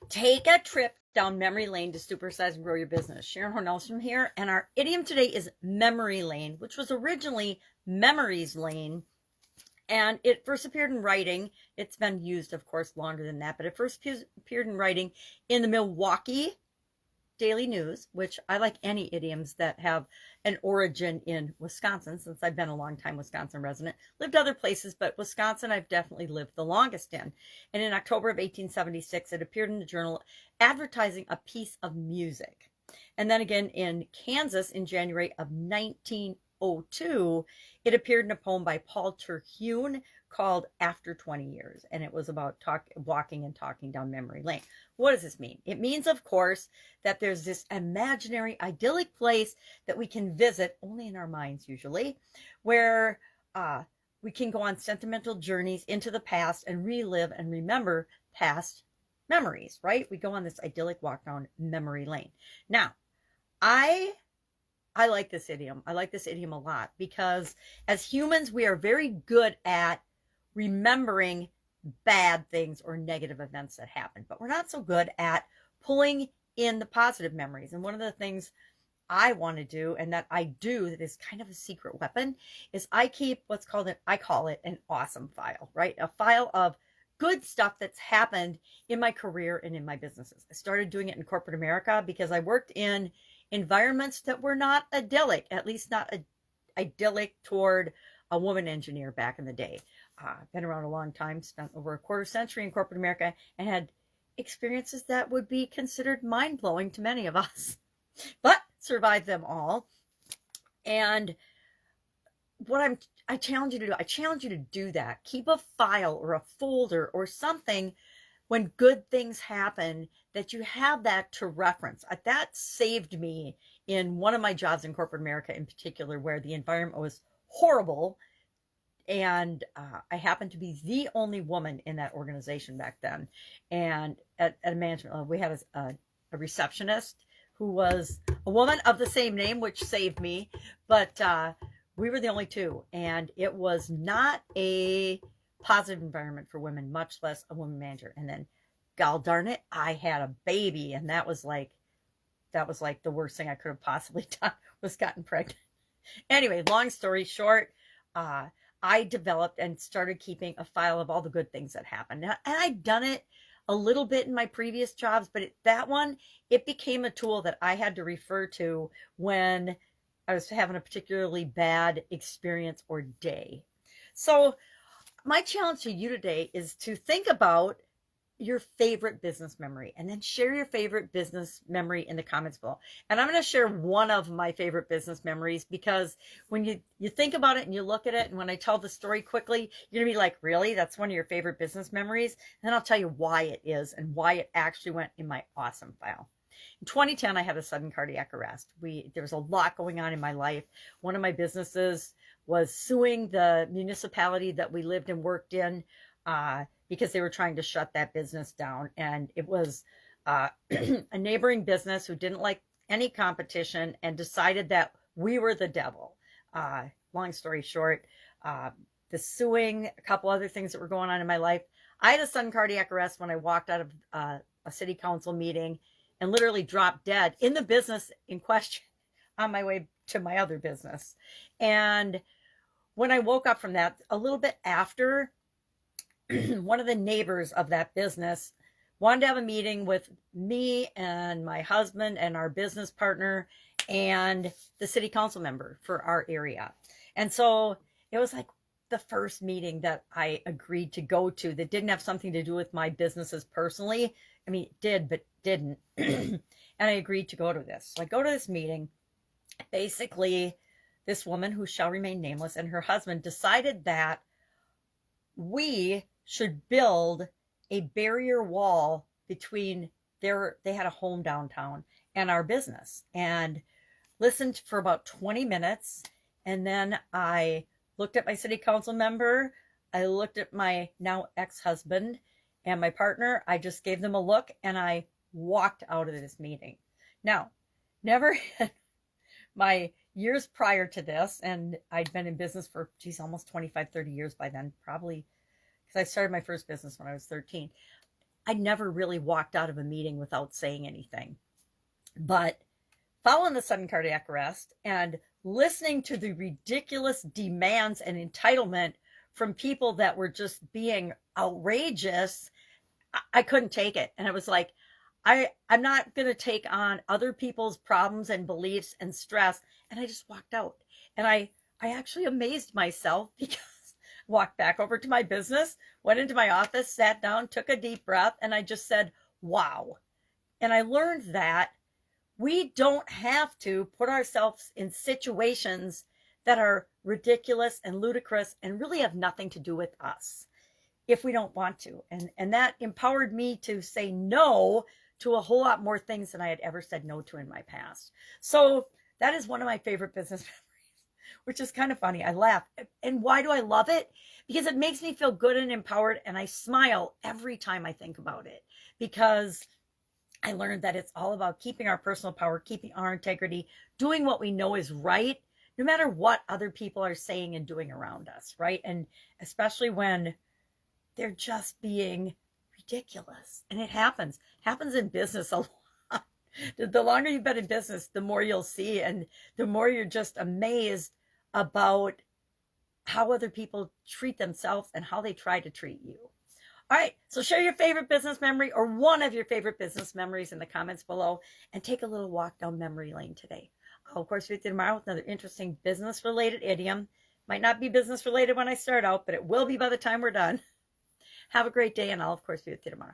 Take a trip down memory lane to supersize and grow your business. Sharon Horne-Ellstrom here, and our idiom today is memory lane, which was originally memories lane, and it first appeared in writing. It's been used, of course, longer than that, but it first appeared in writing in the Milwaukee Daily News, which I like any idioms that have an origin in Wisconsin, since I've been a long time Wisconsin resident. Lived other places, but Wisconsin I've definitely lived the longest in. And in October of 1876, it appeared in the journal advertising a piece of music. And then again in Kansas in January of 1902, it appeared in a poem by Paul Terhune called After 20 Years. And it was about walking and talking down memory lane. What does this mean? It means, of course, that there's this imaginary, idyllic place that we can visit, only in our minds usually, where we can go on sentimental journeys into the past and relive and remember past memories, right? We go on this idyllic walk down memory lane. Now, I like this idiom. I like this idiom a lot because as humans, we are very good at remembering bad things or negative events that happen, but we're not so good at pulling in the positive memories. And one of the things I want to do, and that I do, that is kind of a secret weapon, is I keep what's called I call it an awesome file, right? A file of good stuff that's happened in my career and in my businesses. I started doing it in corporate America because I worked in environments that were not idyllic, at least not idyllic toward a woman engineer back in the day. Been around a long time, spent over a quarter century in corporate America, and had experiences that would be considered mind-blowing to many of us, but survived them all. And what I challenge you to do that. Keep a file or a folder or something when good things happen, that you have that to reference. That saved me in one of my jobs in corporate America in particular, where the environment was horrible. And I happened to be the only woman in that organization back then. And at a management level, we had a receptionist who was a woman of the same name, which saved me. But we were the only two. And it was not a positive environment for women, much less a woman manager. And then, gall darn it, I had a baby. And that was like the worst thing I could have possibly done, was gotten pregnant. Anyway, long story short, I developed and started keeping a file of all the good things that happened. And I'd done it a little bit in my previous jobs, but that one, it became a tool that I had to refer to when I was having a particularly bad experience or day. So my challenge to you today is to think about your favorite business memory, and then share your favorite business memory in the comments below. And I'm going to share one of my favorite business memories, because when you think about it and you look at it, and when I tell the story quickly, you're going to be like, really? That's one of your favorite business memories? And then I'll tell you why it is and why it actually went in my awesome file. In 2010, I had a sudden cardiac arrest. There was a lot going on in my life. One of my businesses was suing the municipality that we lived and worked in, because they were trying to shut that business down. And it was a neighboring business who didn't like any competition and decided that we were the devil. Long story short, the suing, a couple other things that were going on in my life. I had a sudden cardiac arrest when I walked out of a city council meeting and literally dropped dead in the business in question on my way to my other business. And when I woke up from that, a little bit after, one of the neighbors of that business wanted to have a meeting with me and my husband and our business partner and the city council member for our area. And so it was like the first meeting that I agreed to go to that didn't have something to do with my businesses personally. I mean, it did, but didn't. And I agreed to go to this. So I go to this meeting. Basically, this woman, who shall remain nameless, and her husband decided that we should build a barrier wall between they had a home downtown, and our business. And listened for about 20 minutes. And then I looked at my city council member. I looked at my now ex-husband and my partner. I just gave them a look and I walked out of this meeting. Now, never in my years prior to this, and I'd been in business for, almost 25, 30 years by then, probably, because I started my first business when I was 13. I never really walked out of a meeting without saying anything. But following the sudden cardiac arrest and listening to the ridiculous demands and entitlement from people that were just being outrageous, I couldn't take it. And I was like, I'm not going to take on other people's problems and beliefs and stress. And I just walked out. And I actually amazed myself because I walked back over to my business, went into my office, sat down, took a deep breath, and I just said, wow. And I learned that we don't have to put ourselves in situations that are ridiculous and ludicrous and really have nothing to do with us if we don't want to. And that empowered me to say no to a whole lot more things than I had ever said no to in my past. So that is one of my favorite business memories, which is kind of funny. I laugh. And why do I love it? Because it makes me feel good and empowered, and I smile every time I think about it, because I learned that it's all about keeping our personal power, keeping our integrity, doing what we know is right, no matter what other people are saying and doing around us, right? And especially when they're just being ridiculous. And it happens in business a lot. The longer you've been in business, the more you'll see, and the more you're just amazed about how other people treat themselves and how they try to treat you. All right, so share your favorite business memory or one of your favorite business memories in the comments below, and take a little walk down memory lane today. I'll, of course, be with you tomorrow with another interesting business-related idiom. Might not be business-related when I start out, but it will be by the time we're done. Have a great day, and I'll, of course, be with you tomorrow.